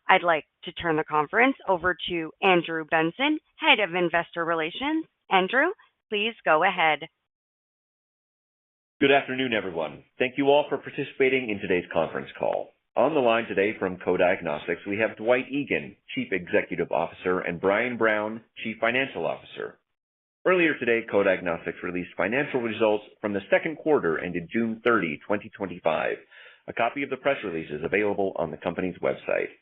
I'd like to turn the conference over to Andrew Benson, Head of Investor Relations. Andrew, please go ahead. Good afternoon, everyone. Thank you all for participating in today's conference call. On the line today from Co-Diagnostics, we have Dwight Egan, Chief Executive Officer, and Brian Brown, Chief Financial Officer. Earlier today, Co-Diagnostics released financial results from the second quarter ended June 30, 2025. A copy of the press release is available on the company's website.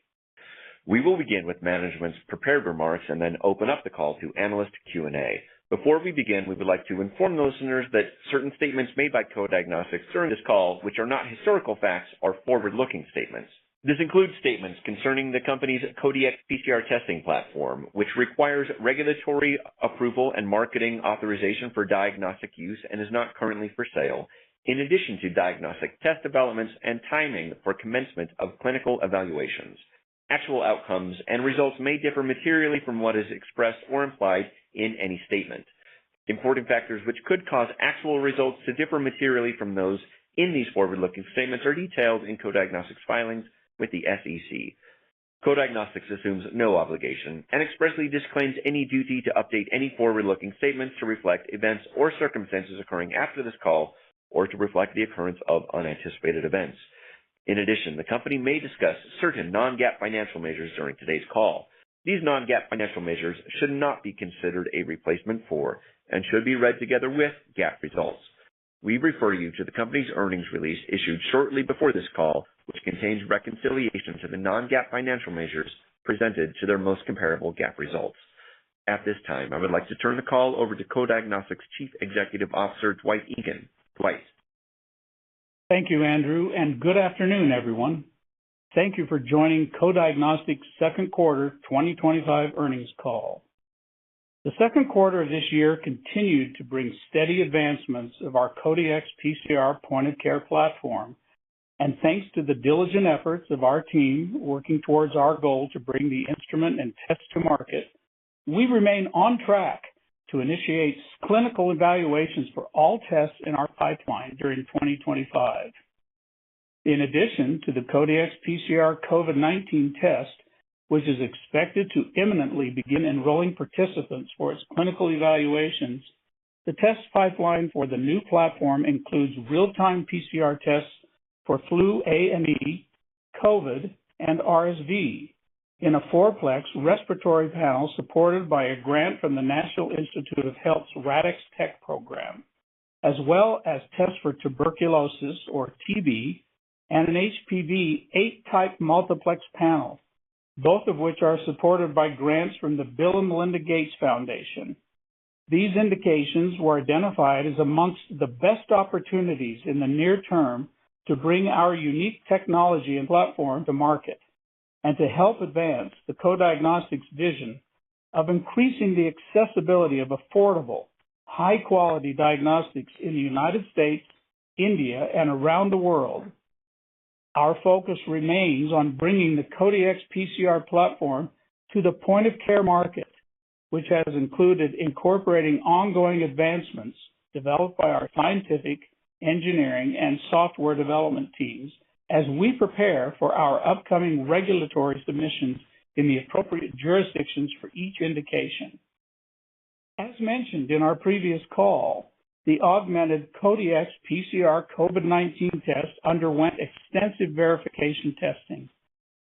We will begin with management's prepared remarks and then open up the call to analyst Q&A. Before we begin, we would like to inform the listeners that certain statements made by Co-Diagnostics during this call, which are not historical facts, are forward-looking statements. This includes statements concerning the company's CODX PCR testing platform, which requires regulatory approval and marketing authorization for diagnostic use and is not currently for sale, in addition to diagnostic test developments and timing for commencement of clinical evaluations. Actual outcomes and results may differ materially from what is expressed or implied in any statement. Important factors which could cause actual results to differ materially from those in these forward-looking statements are detailed in Co-Diagnostics filings with the SEC. Co-Diagnostics assumes no obligation and expressly disclaims any duty to update any forward-looking statements to reflect events or circumstances occurring after this call or to reflect the occurrence of unanticipated events. In addition, the company may discuss certain non-GAAP financial measures during today's call. These non-GAAP financial measures should not be considered a replacement for and should be read together with GAAP results. We refer you to the company's earnings release issued shortly before this call, which contains reconciliation to the non-GAAP financial measures presented to their most comparable GAAP results. At this time, I would like to turn the call over to Co-Diagnostics Chief Executive Officer Dwight Egan. Dwight. Thank you, Andrew, and good afternoon, everyone. Thank you for joining Co-Diagnostics' second quarter 2025 earnings call. The second quarter of this year continued to bring steady advancements of our CODX PCR point-of-care platform, and thanks to the diligent efforts of our team working towards our goal to bring the instrument and test to market, we remain on track to initiate clinical evaluations for all tests in our pipeline during 2025. In addition to the CODX PCR COVID-19 test, which is expected to imminently begin enrolling participants for its clinical evaluations, the test pipeline for the new platform includes real-time PCR tests for flu A and E, COVID, and RSV, in a four-plex respiratory panel supported by a grant from the National Institute of Health's RADx Tech program, as well as tests for tuberculosis, or TB, and an HPV 8-type multiplex panel, both of which are supported by grants from the Bill and Melinda Gates Foundation. These indications were identified as amongst the best opportunities in the near term to bring our unique technology and platform to market, and to help advance the Co-Diagnostics vision of increasing the accessibility of affordable, high-quality diagnostics in the United States, India, and around the world. Our focus remains on bringing the CODX PCR platform to the point-of-care market, which has included incorporating ongoing advancements developed by our scientific, engineering, and software development teams as we prepare for our upcoming regulatory submissions in the appropriate jurisdictions for each indication. As mentioned in our previous call, the augmented CODX PCR COVID-19 test underwent extensive verification testing,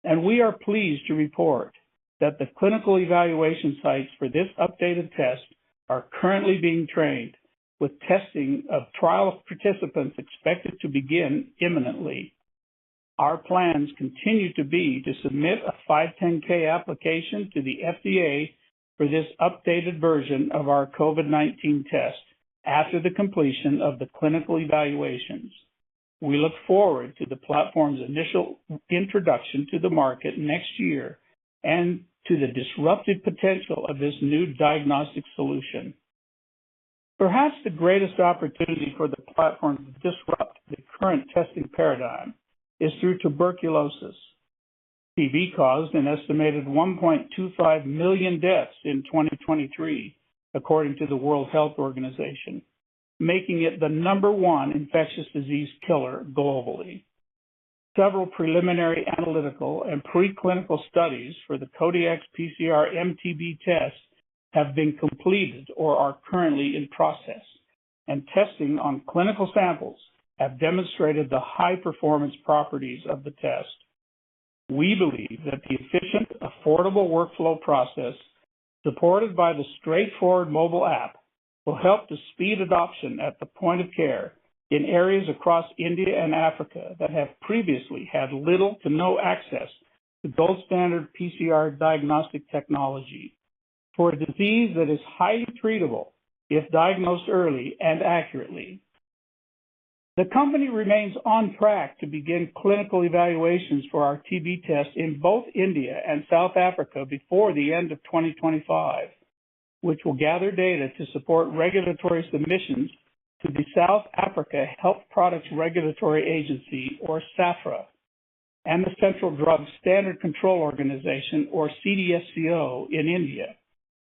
and we are pleased to report that the clinical evaluation sites for this updated test are currently being trained, with testing of trial participants expected to begin imminently. Our plans continue to be to submit a 510(k) application to the FDA for this updated version of our COVID-19 test after the completion of the clinical evaluations. We look forward to the platform's initial introduction to the market next year and to the disruptive potential of this new diagnostic solution. Perhaps the greatest opportunity for the platform to disrupt the current testing paradigm is through tuberculosis. TB caused an estimated 1.25 million deaths in 2023, according to the World Health Organization, making it the #1 infectious disease killer globally. Several preliminary analytical and preclinical studies for the CODX PCR MTB test have been completed or are currently in process, and testing on clinical samples have demonstrated the high performance properties of the test. We believe that the efficient, affordable workflow process supported by the straightforward mobile app will help to speed adoption at the point of care in areas across India and Africa that have previously had little to no access to gold standard PCR diagnostic technology for a disease that is highly treatable if diagnosed early and accurately. The company remains on track to begin clinical evaluations for our TB test in both India and South Africa before the end of 2025, which will gather data to support regulatory submissions to the South Africa Health Products Regulatory Agency, or SAHPRA, and the Central Drug Standard Control Organization, or CDSCO, in India,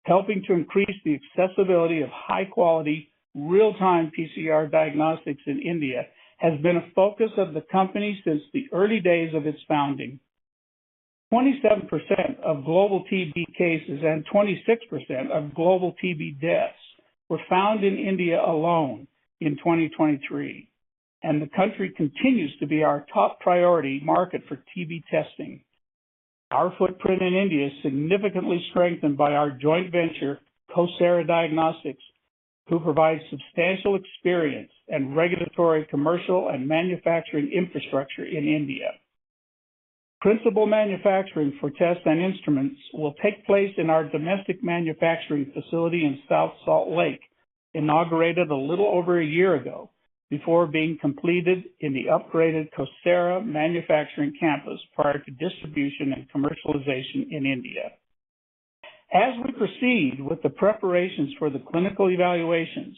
helping to increase the accessibility of high-quality, real-time PCR diagnostics in India has been a focus of the company since the early days of its founding. 27% of global TB cases and 26% of global TB deaths were found in India alone in 2023, and the country continues to be our top priority market for TB testing. Our footprint in India is significantly strengthened by our joint venture, Co-Diagnostics, who provides substantial experience and regulatory, commercial, and manufacturing infrastructure in India. Principal manufacturing for tests and instruments will take place in our domestic manufacturing facility in South Salt Lake, inaugurated a little over a year ago, before being completed in the upgraded CoSara manufacturing campus prior to distribution and commercialization in India. As we proceed with the preparations for the clinical evaluations,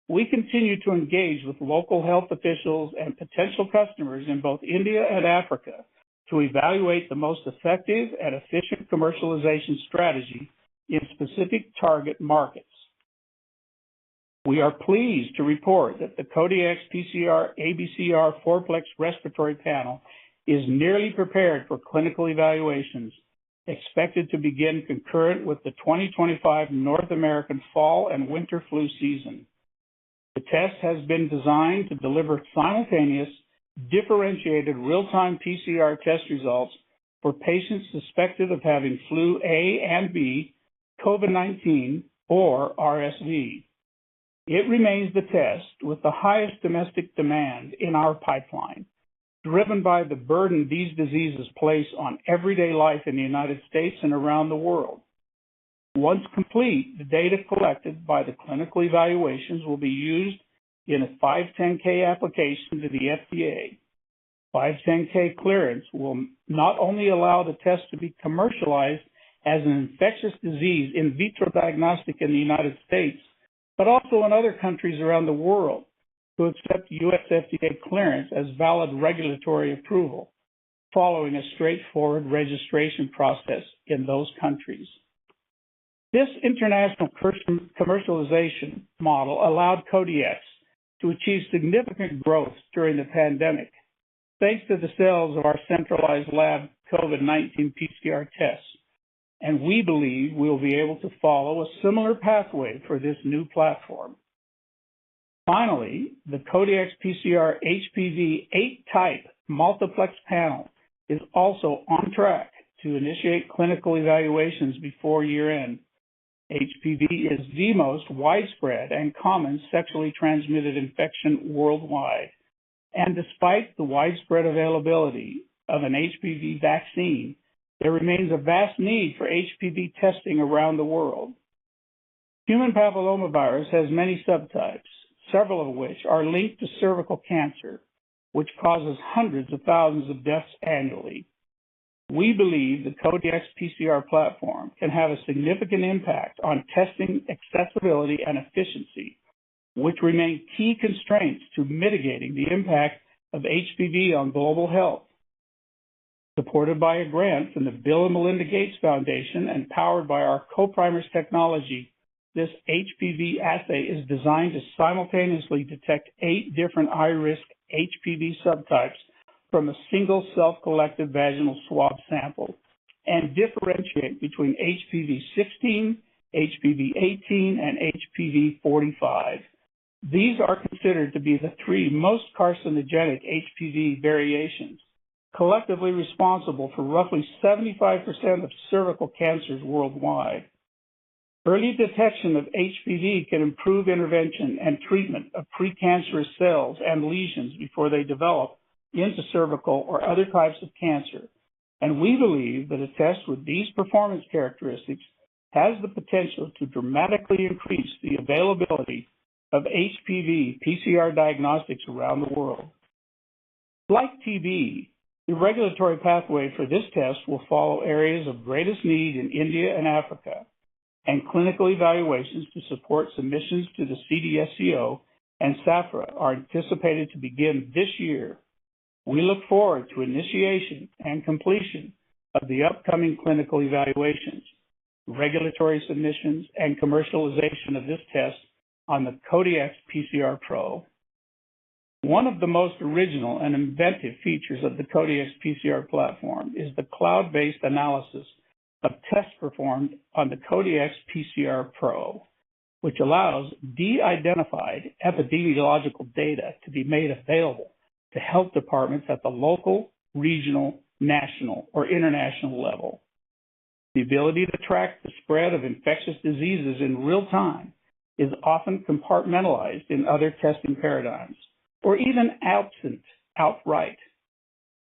we continue to engage with local health officials and potential customers in both India and Africa to evaluate the most effective and efficient commercialization strategy in specific target markets. We are pleased to report that the CODX PCR ABCR 4-plex respiratory panel is nearly prepared for clinical evaluations, expected to begin concurrent with the 2025 North American fall and winter flu season. The test has been designed to deliver simultaneous, differentiated real-time PCR test results for patients suspected of having flu A and B, COVID-19, or RSV. It remains the test with the highest domestic demand in our pipeline, driven by the burden these diseases place on everyday life in the United States and around the world. Once complete, the data collected by the clinical evaluations will be used in a 510K application to the FDA. 510K clearance will not only allow the test to be commercialized as an infectious disease in vitro diagnostic in the United States, but also in other countries around the world to accept U.S. FDA clearance as valid regulatory approval, following a straightforward registration process in those countries. This international commercialization model allowed CODX to achieve significant growth during the pandemic, thanks to the sales of our centralized lab COVID-19 PCR tests, and we believe we will be able to follow a similar pathway for this new platform. Finally, the CODX PCR HPV 8-type multiplex panel is also on track to initiate clinical evaluations before year-end. HPV is the most widespread and common sexually transmitted infection worldwide, and despite the widespread availability of an HPV vaccine, there remains a vast need for HPV testing around the world. Human papillomavirus has many subtypes, several of which are linked to cervical cancer, which causes hundreds of thousands of deaths annually. We believe the CODX PCR platform can have a significant impact on testing accessibility and efficiency, which remain key constraints to mitigating the impact of HPV on global health. Supported by a grant from the Bill and Melinda Gates Foundation and powered by our co-primers technology, this HPV assay is designed to simultaneously detect 8 different high-risk HPV subtypes from a single self-collected vaginal swab sample and differentiate between HPV-16, HPV-18, and HPV-45. These are considered to be the three most carcinogenic HPV variations, collectively responsible for roughly 75% of cervical cancers worldwide. Early detection of HPV can improve intervention and treatment of precancerous cells and lesions before they develop into cervical or other types of cancer, and we believe that a test with these performance characteristics has the potential to dramatically increase the availability of HPV PCR diagnostics around the world. Like TB, the regulatory pathway for this test will follow areas of greatest need in India and Africa, and clinical evaluations to support submissions to the CDSCO and SAFRA are anticipated to begin this year. We look forward to initiation and completion of the upcoming clinical evaluations, regulatory submissions, and commercialization of this test on the CODX PCR Pro. One of the most original and inventive features of the CODX PCR platform is the cloud-based analysis of tests performed on the CODX PCR Pro, which allows de-identified epidemiological data to be made available to health departments at the local, regional, national, or international level. The ability to track the spread of infectious diseases in real time is often compartmentalized in other testing paradigms, or even absent outright.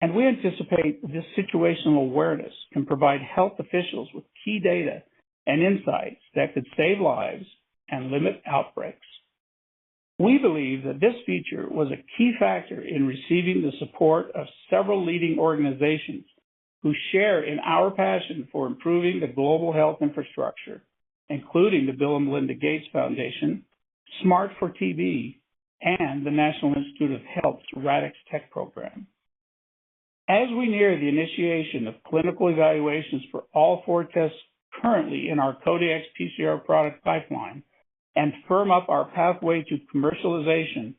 And we anticipate this situational awareness can provide health officials with key data and insights that could save lives and limit outbreaks. We believe that this feature was a key factor in receiving the support of several leading organizations who share in our passion for improving the global health infrastructure, including the Bill and Melinda Gates Foundation, SMART for TB, and the National Institute of Health's RADx Tech program. As we near the initiation of clinical evaluations for all four tests currently in our CODX PCR product pipeline and firm up our pathway to commercialization,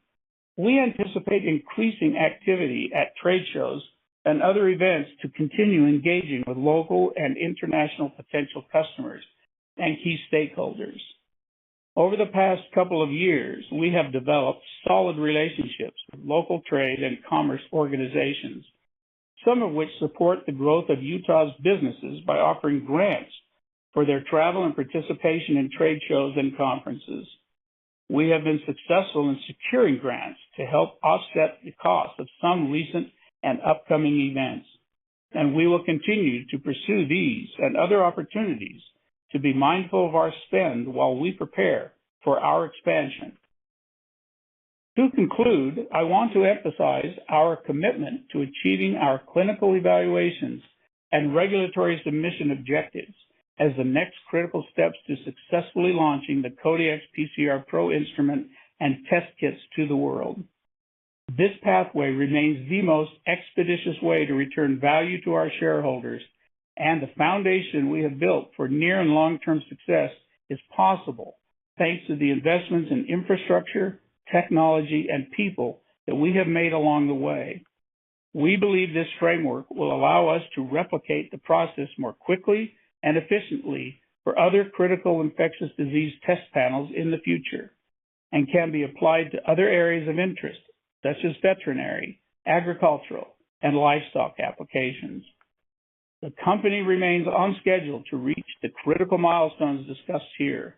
we anticipate increasing activity at trade shows and other events to continue engaging with local and international potential customers and key stakeholders. Over the past couple of years, we have developed solid relationships with local trade and commerce organizations, some of which support the growth of Utah's businesses by offering grants for their travel and participation in trade shows and conferences. We have been successful in securing grants to help offset the cost of some recent and upcoming events, and we will continue to pursue these and other opportunities to be mindful of our spend while we prepare for our expansion. To conclude, I want to emphasize our commitment to achieving our clinical evaluations and regulatory submission objectives as the next critical steps to successfully launching the CODX PCR Pro instrument and test kits to the world. This pathway remains the most expeditious way to return value to our shareholders, and the foundation we have built for near and long-term success is possible thanks to the investments in infrastructure, technology, and people that we have made along the way. We believe this framework will allow us to replicate the process more quickly and efficiently for other critical infectious disease test panels in the future, and can be applied to other areas of interest, such as veterinary, agricultural, and livestock applications. The company remains on schedule to reach the critical milestones discussed here,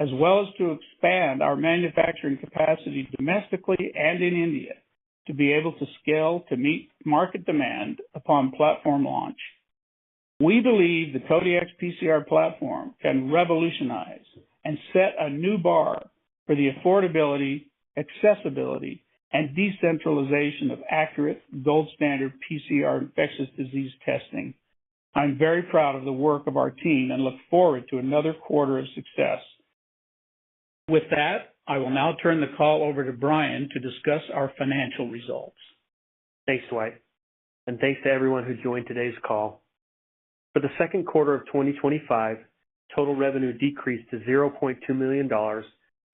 as well as to expand our manufacturing capacity domestically and in India to be able to scale to meet market demand upon platform launch. We believe the CODX PCR platform can revolutionize and set a new bar for the affordability, accessibility, and decentralization of accurate, gold standard PCR infectious disease testing. I'm very proud of the work of our team and look forward to another quarter of success. With that, I will now turn the call over to Brian to discuss our financial results. Thanks, Dwight, and thanks to everyone who joined today's call. For the second quarter of 2025, total revenue decreased to $0.2 million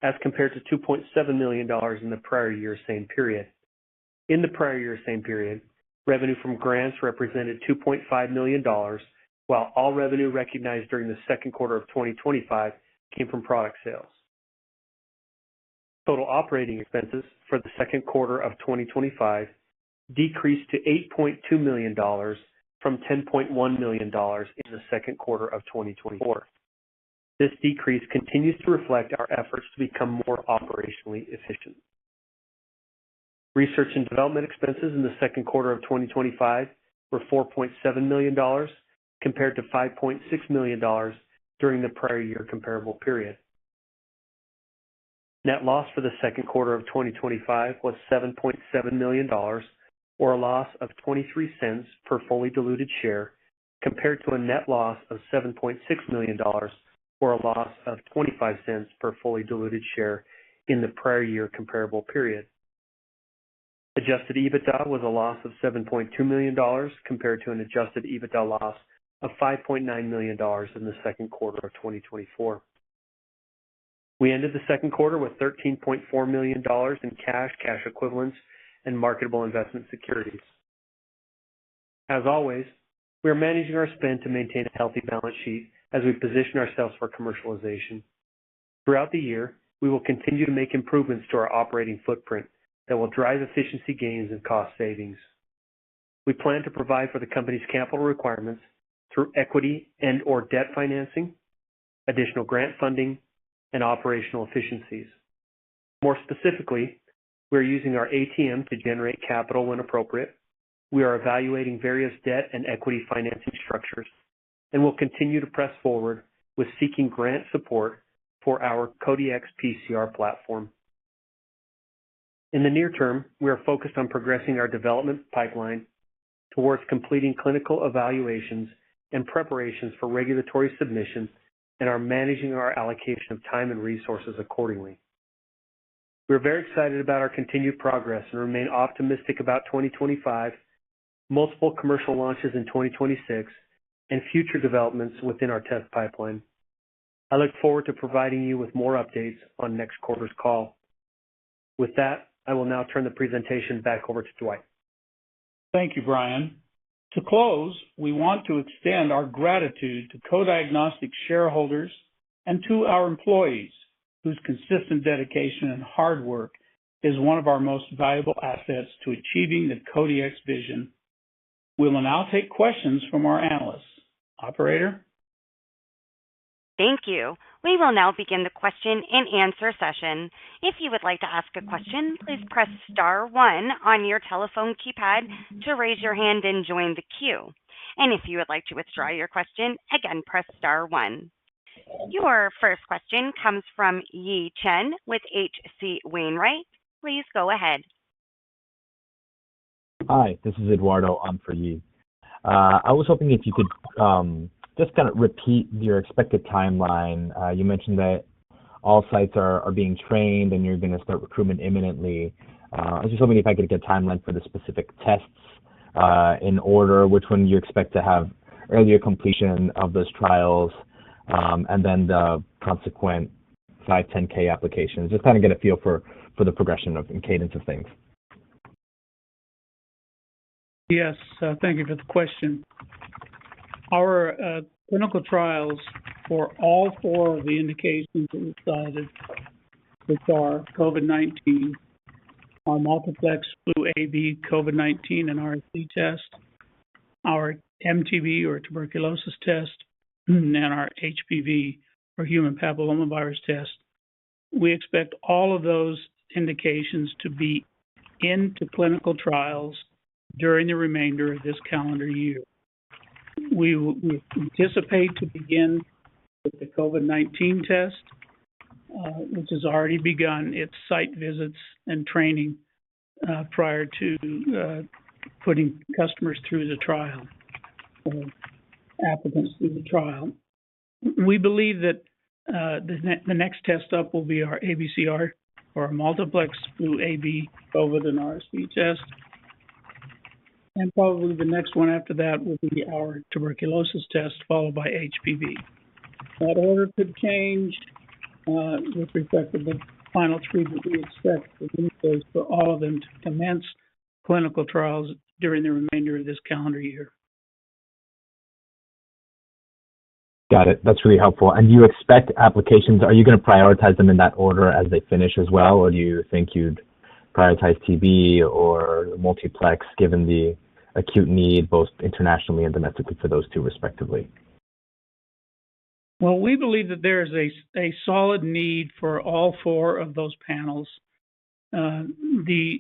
as compared to $2.7 million in the prior year same period. In the prior year same period, Revenue from grants represented $2.5 million, while all revenue recognized during the second quarter of 2025 came from product sales. Total operating expenses for the second quarter of 2025 decreased to $8.2 million from $10.1 million in the second quarter of 2024. This decrease continues to reflect our efforts to become more operationally efficient. Research and development expenses in the second quarter of 2025 were $4.7 million compared to $5.6 million during the prior year comparable period. Net loss for the second quarter of 2025 was $7.7 million, or a loss of 23 cents per fully diluted share, compared to a net loss of $7.6 million, or a loss of 25 cents per fully diluted share in the prior year comparable period. Adjusted EBITDA was a loss of $7.2 million compared to an adjusted EBITDA loss of $5.9 million in the second quarter of 2024. We ended the second quarter with $13.4 million in cash, cash equivalents, and marketable investment securities. As always, we are managing our spend to maintain a healthy balance sheet as we position ourselves for commercialization. Throughout the year, we will continue to make improvements to our operating footprint that will drive efficiency gains and cost savings. We plan to provide for the company's capital requirements through equity and/or debt financing, additional grant funding, and operational efficiencies. More specifically, we are using our ATM to generate capital when appropriate. We are evaluating various debt and equity financing structures, and will continue to press forward with seeking grant support for our CODX PCR platform. In the near term, we are focused on progressing our development pipeline towards completing clinical evaluations and preparations for regulatory submission, and are managing our allocation of time and resources accordingly. We are very excited about our continued progress and remain optimistic about 2025, multiple commercial launches in 2026, and future developments within our test pipeline. I look forward to providing you with more updates on next quarter's call. With that, I will now turn the presentation back over to Dwight. Thank you, Brian. To close, we want to extend our gratitude to Co-Diagnostics shareholders and to our employees, whose consistent dedication and hard work is one of our most valuable assets to achieving the CODX vision. We will now take questions from our analysts. Operator? Thank you. We will now begin the question and answer session. If you would like to ask a question, please press star one on your telephone keypad to raise your hand and join the queue. And if you would like to withdraw your question, again, press star one. Your first question comes from Yi Chen with H.C. Wainwright. Please go ahead. Hi, this is Eduardo on for Yi. I was hoping if you could just kind of repeat your expected timeline. You mentioned that all sites are being trained and you're going to start recruitment imminently. I was just hoping if I could get a timeline for the specific tests in order, which one you expect to have earlier completion of those trials, and then the consequent 510K applications. Just kind of get a feel for the progression of and cadence of things. Yes, thank you for the question. Our clinical trials for all four of the indications that we cited, which are COVID-19, our multiplex flu A/B COVID-19 and RSV test, our MTB or tuberculosis test, and our HPV or human papillomavirus test. We expect all of those indications to be into clinical trials during the remainder of this calendar year. We anticipate to begin with the COVID-19 test, which has already begun its site visits and training prior to putting customers through the trial, or applicants through the trial. We believe that the next test up will be our ABCR, or our multiplex flu A/B COVID and RSV test. And probably the next one after that will be our tuberculosis test, followed by HPV. That order could change with respect to the final treatment we expect for all of them to commence clinical trials during the remainder of this calendar year. Got it. That's really helpful. And do you expect applications, are you going to prioritize them in that order as they finish as well, or do you think you'd prioritize TB or multiplex given the acute need both internationally and domestically for those two respectively? Well, we believe that there is a solid need for all four of those panels. The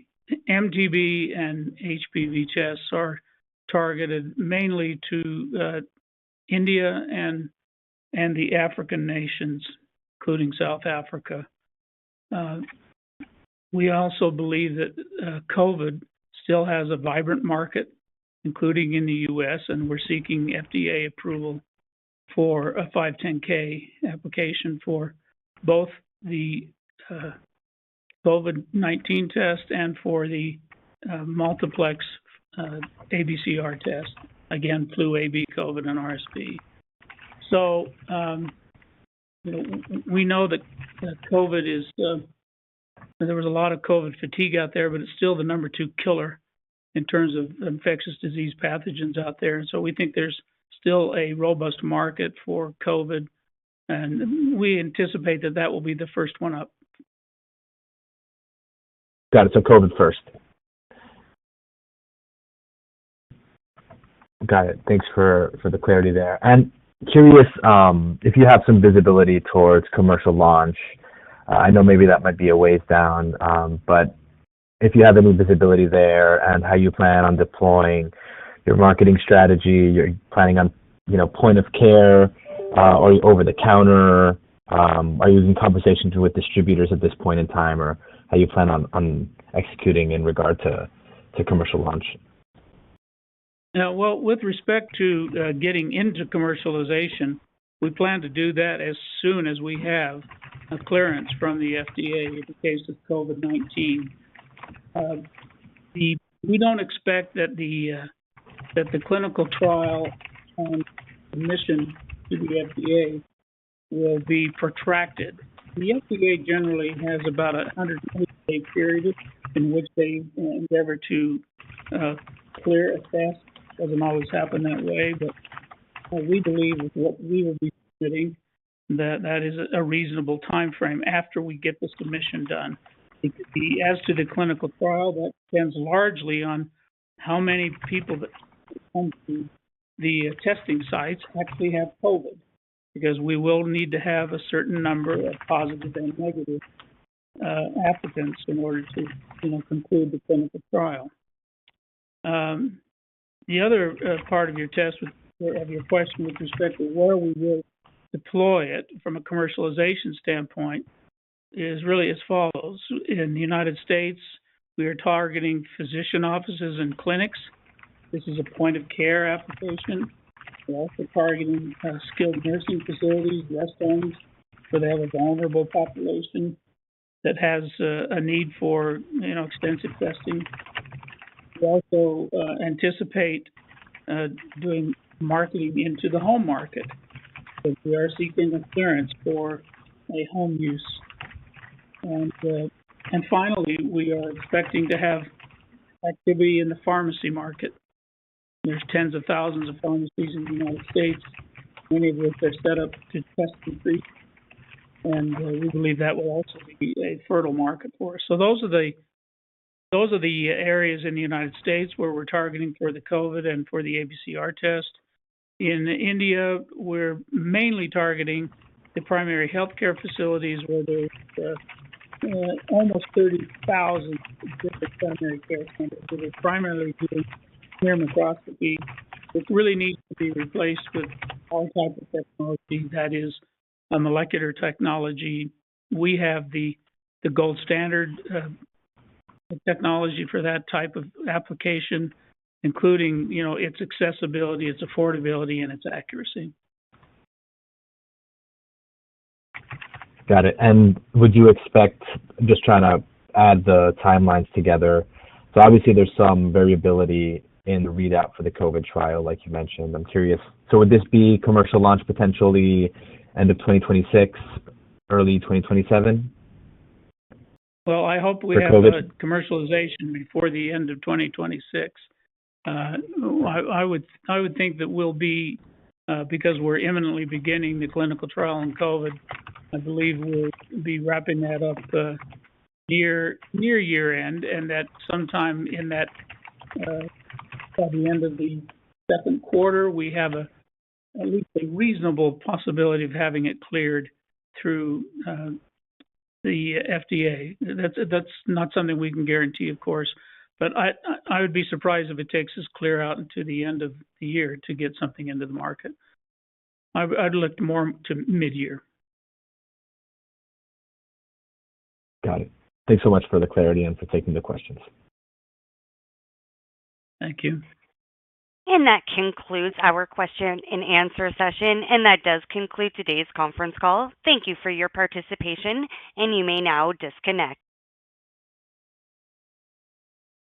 MTB and HPV tests are targeted mainly to India and the African nations, including South Africa. We also believe that COVID still has a vibrant market, including in the U.S., and we're seeking FDA approval for a 510K application for both the COVID-19 test and for the multiplex ABCR test. Again, flu, AB, COVID, and RSV. So, we know that COVID is, there was a lot of COVID fatigue out there, but it's still the number 2 killer in terms of infectious disease pathogens out there. And so we think there's still a robust market for COVID, and we anticipate that that will be the first one up. Got it. So COVID first. Got it. Thanks for the clarity there. And curious if you have some visibility towards commercial launch. I know maybe that might be a ways down, but if you have any visibility there and how you plan on deploying your marketing strategy, you're planning on, point of care or over the counter, are you in conversations with distributors at this point in time, or how you plan on executing in regard to commercial launch? Well, with respect to getting into commercialization, we plan to do that as soon as we have a clearance from the FDA in the case of COVID-19. We don't expect that the clinical trial submission to the FDA will be protracted. The FDA generally has about a 120-day period in which they endeavor to clear a test. Doesn't always happen that way, but we believe with what we will be submitting that is a reasonable time frame after we get the submission done. As to the clinical trial, that depends largely on how many people that come to the testing sites actually have COVID, because we will need to have a certain number of positive and negative applicants in order to conclude the clinical trial. The other part of your question with respect to where we will deploy it from a commercialization standpoint is really as follows. In the United States, we are targeting physician offices and clinics. This is a point of care application. We're also targeting skilled nursing facilities, rest homes, where they have a vulnerable population that has a need for extensive testing. We also anticipate doing marketing into the home market. So we are seeking a clearance for a home use. And finally, we are expecting to have activity in the pharmacy market. There's tens of thousands of pharmacies in the United States, many of which are set up to test and treat. And we believe that will also be a fertile market for us. So those are the areas in the United States where we're targeting for the COVID and for the ABCR test. In India, we're mainly targeting the primary healthcare facilities where there's almost 30,000 different primary care centers that are primarily doing ear microscopy, which really needs to be replaced with all type of technology, that is a molecular technology. We have the gold standard technology for that type of application, including, its accessibility, its affordability, and its accuracy. Got it. And would you expect, just trying to add the timelines together, so obviously there's some variability in the readout for the COVID trial, like you mentioned. I'm curious, so would this be commercial launch potentially end of 2026, early 2027? Well, I hope we have a commercialization before the end of 2026. I would think that we'll be, because we're imminently beginning the clinical trial on COVID, I believe we'll be wrapping that up near year end, and that sometime in that by the end of the second quarter, we have at least a reasonable possibility of having it cleared through the FDA. That's not something we can guarantee, of course, but I would be surprised if it takes us clear out into the end of the year to get something into the market. I'd look more to mid-year. Got it. Thanks so much for the clarity and for taking the questions. Thank you. And that concludes our question and answer session, and that does conclude today's conference call. Thank you for your participation, and you may now disconnect.